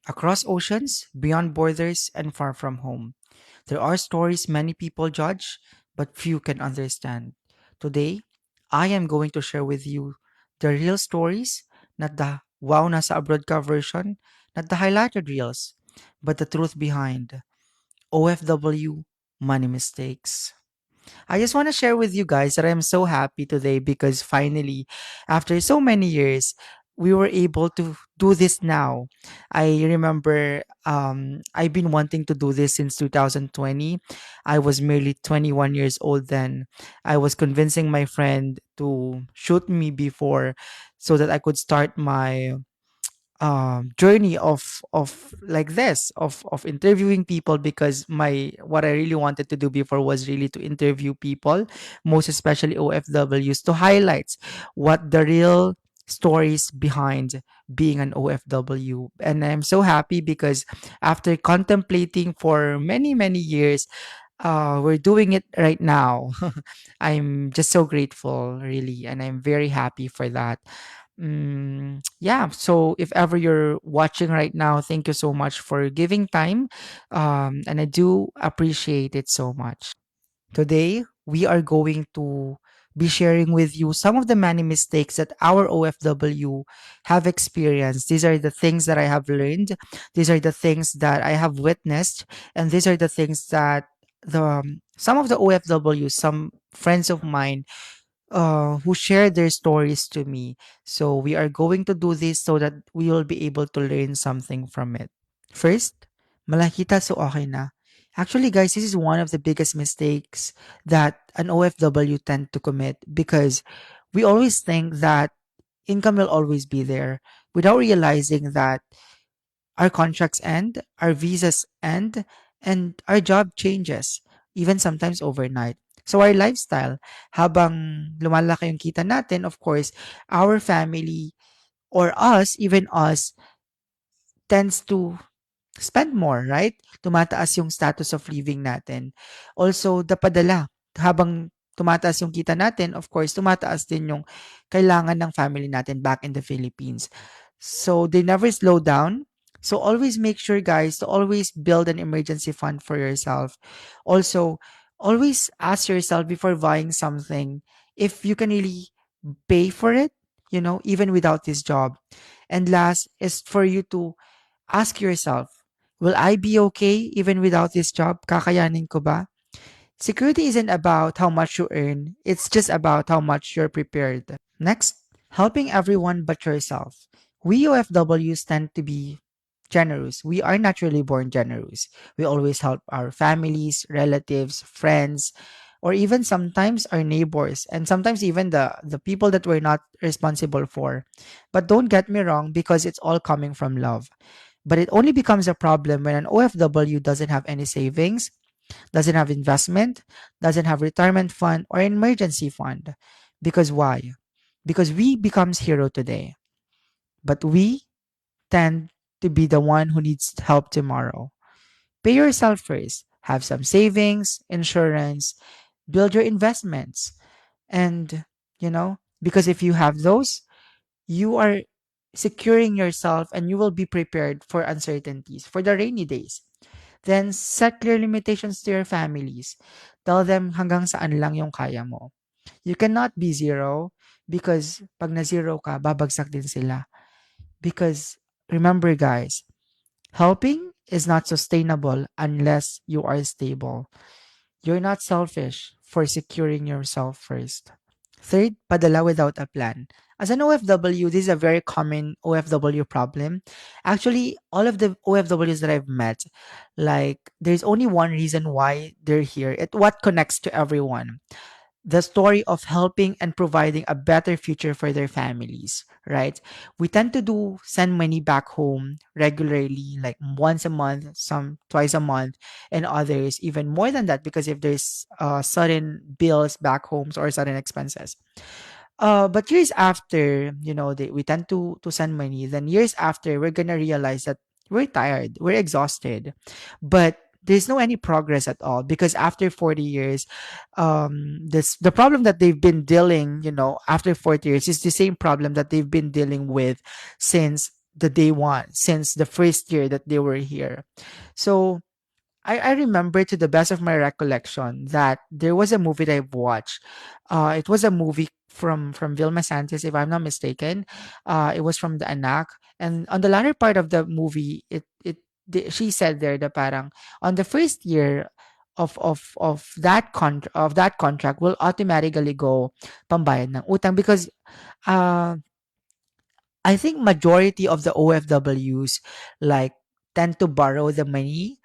Across oceans, beyond borders, and far from home, there are stories many people judge, but few can understand. Today, I am going to share with you the real stories, not the wow nasa abroad ka version, not the highlighted reels, but the truth behind OFW money mistakes. I just want to share with you guys that I'm so happy today because finally, after so many years, we were able to do this now. I remember I've been wanting to do this since 2020. I was merely 21 years old then. I was convincing my friend to shoot me before so that I could start my journey of like this of interviewing people because my what I really wanted to do before was really to interview people, most especially OFWs, to highlight what the real stories behind being an OFW. And I'm so happy because after contemplating for many years, we're doing it right now. I'm just so grateful, really, and I'm very happy for that. Yeah, so if ever you're watching right now, thank you so much for giving time. And I do appreciate it so much. Today, we are going to be sharing with you some of the many mistakes that our OFW have experienced. These are the things that I have learned. These are the things that I have witnessed. And these are the things that some of the OFWs, some friends of mine, who share their stories to me. So we are going to do this so that we will be able to learn something from it. First, malakita so okay na. Actually, guys, this is one of the biggest mistakes that an OFW tend to commit because we always think that income will always be there without realizing that our contracts end, our visas end, and our job changes, even sometimes overnight. So our lifestyle, habang lumalaki yung kita natin, of course, our family or us, even us, tends to spend more, right? Tumataas yung status of living natin. Also, dapadala. Habang tumataas yung kita natin, of course, tumataas din yung kailangan ng family natin back in the Philippines. So, they never slow down. So, always make sure, guys, to always build an emergency fund for yourself. Also, always ask yourself before buying something if you can really pay for it, even without this job. And last is for you to ask yourself, will I be okay even without this job? Kakayanin ko ba? Security isn't about how much you earn, it's just about how much you're prepared. Next, helping everyone but yourself. We OFWs tend to be generous. We are naturally born generous. We always help our families, relatives, friends, or even sometimes our neighbors, and sometimes even the people that we're not responsible for. But don't get me wrong, because it's all coming from love. But it only becomes a problem when an OFW doesn't have any savings, doesn't have investment, doesn't have retirement fund or emergency fund. Because why? Because we becomes hero today, but we tend to be the one who needs help tomorrow. Pay yourself first. Have some savings, insurance, build your investments. And, because if you have those, you are securing yourself and you will be prepared for uncertainties, for the rainy days. Then set clear limitations to your families. Tell them hanggang saan lang yung kaya mo. You cannot be zero because pag na zero ka, babagsak din sila. Because remember guys, helping is not sustainable unless you are stable. You're not selfish for securing yourself first. Third, padala without a plan. As an OFW, this is a very common OFW problem. Actually, all of the OFWs that I've met, like, there's only one reason why they're here. What connects to everyone, the story of helping and providing a better future for their families, right? We tend to do send money back home regularly, like once a month, some twice a month, and others even more than that because if there's sudden bills back homes or sudden expenses. But years after, we tend to send money. Then years after, we're gonna realize that we're tired, we're exhausted, but there's no any progress at all because after 40 years, this the problem that they've been dealing, after 40 years is the same problem that they've been dealing with since the day one since the first year that they were here. So I remember to the best of my recollection that there was a movie that I've watched. It was a movie from Vilma Santos, if I'm not mistaken. It was from the Anak, and on the latter part of the movie, she said there that parang on the first year of that contract will automatically go pambayad ng utang because uh, I think majority of the OFWs like tend to borrow the money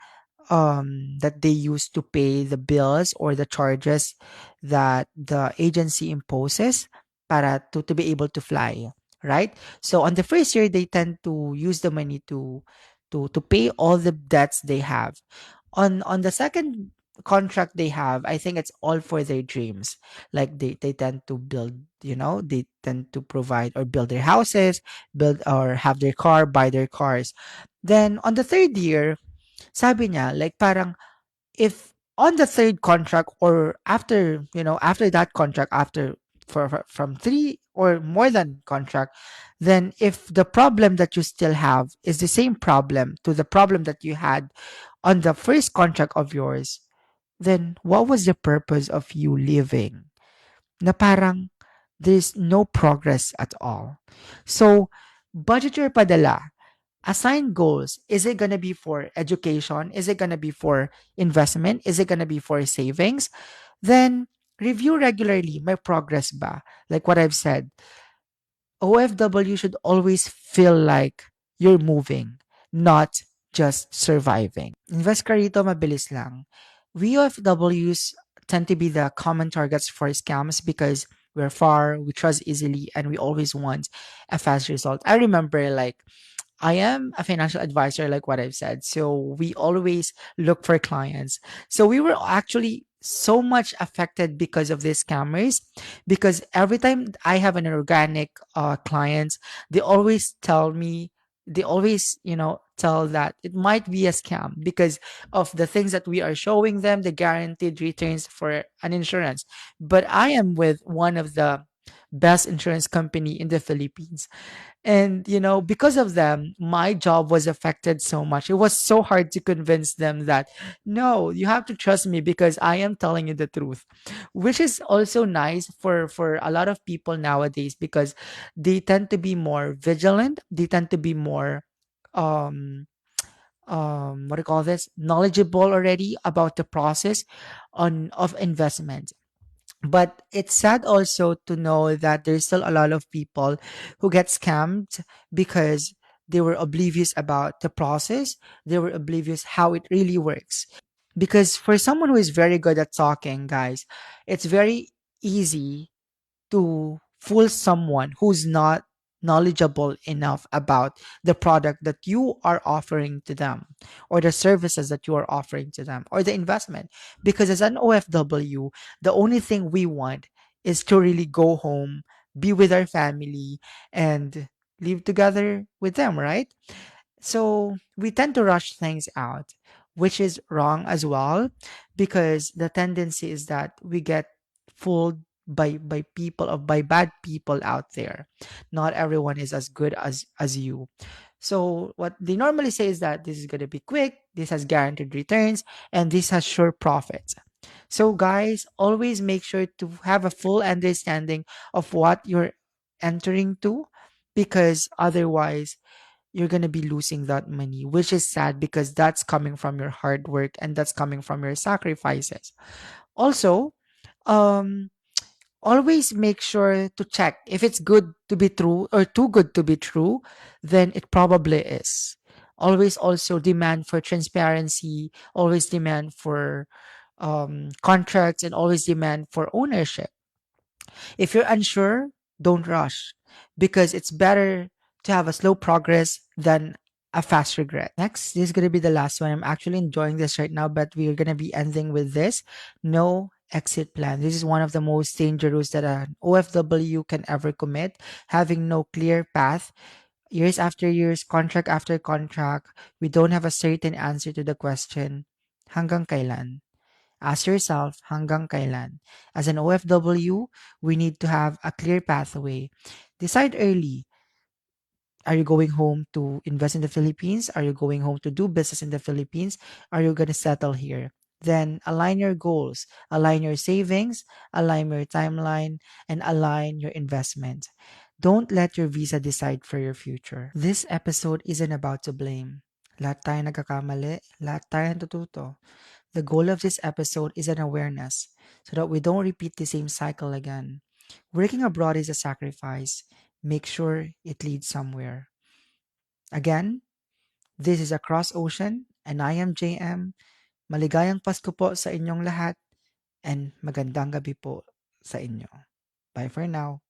that they use to pay the bills or the charges that the agency imposes para to be able to fly, right? So on the first year they tend to use the money to pay all the debts they have. On the second contract they have, I think it's all for their dreams. Like they tend to build, they tend to provide or build their houses, build or have their car, buy their cars. Then on the third year, sabi niya, like parang if on the third contract or after, after that contract, after from three or more than contract, then if the problem that you still have is the same problem to the problem that you had on the first contract of yours, then what was the purpose of you living? Na parang there's no progress at all. So, budget your padala. Assign goals. Is it going to be for education? Is it going to be for investment? Is it going to be for savings? Then review regularly. My progress ba? Like what I've said, OFW should always feel like you're moving, not just surviving. Invest ka rito, mabilis lang. We OFWs tend to be the common targets for scams because we're far, we trust easily, and we always want a fast result. I remember like I am a financial advisor, like what I've said. So we always look for clients. So we were actually so much affected because of these scammers. Because every time I have an organic client, they always tell me, they always, tell that it might be a scam because of the things that we are showing them, the guaranteed returns for an insurance. But I am with one of the best insurance company in the Philippines. And, because of them, my job was affected so much. It was so hard to convince them that, no, you have to trust me because I am telling you the truth, which is also nice for a lot of people nowadays because they tend to be more vigilant. They tend to be more, um, what do you call this? Knowledgeable already about the process of investment. But it's sad also to know that there's still a lot of people who get scammed because they were oblivious about the process. They were oblivious how it really works. Because for someone who is very good at talking, guys, it's very easy to fool someone who's not knowledgeable enough about the product that you are offering to them or the services that you are offering to them or the investment, because as an OFW the only thing we want is to really go home, be with our family, and live together with them, right? So we tend to rush things out, which is wrong as well, because the tendency is that we get fooled by people or by bad people out there. Not everyone is as good as you. So what they normally say is that this is going to be quick, this has guaranteed returns, and this has sure profits. So guys, always make sure to have a full understanding of what you're entering to, because otherwise you're going to be losing that money, which is sad because that's coming from your hard work and that's coming from your sacrifices. Also, um, always make sure to check if it's good to be true or too good to be true, then it probably is. Always also demand for transparency, always demand for contracts, and always demand for ownership. If you're unsure, don't rush because it's better to have a slow progress than a fast regret. Next, this is going to be the last one. I'm actually enjoying this right now, but we're going to be ending with this. No exit plan. This is one of the most dangerous that an OFW can ever commit. Having no clear path, years after years, contract after contract, we don't have a certain answer to the question, hanggang kailan? Ask yourself, hanggang kailan? As an OFW, we need to have a clear pathway. Decide early. Are you going home to invest in the Philippines? Are you going home to do business in the Philippines? Are you going to settle here? Then align your goals, align your savings, align your timeline, and align your investment. Don't let your visa decide for your future. This episode isn't about to blame. Lahat tayo nagkakamali, lahat tayo natututo. The goal of this episode is an awareness so that we don't repeat the same cycle again. Working abroad is a sacrifice. Make sure it leads somewhere. Again, this is Across Ocean and I am JM. Maligayang Pasko po sa inyong lahat and magandang gabi po sa inyo. Bye for now.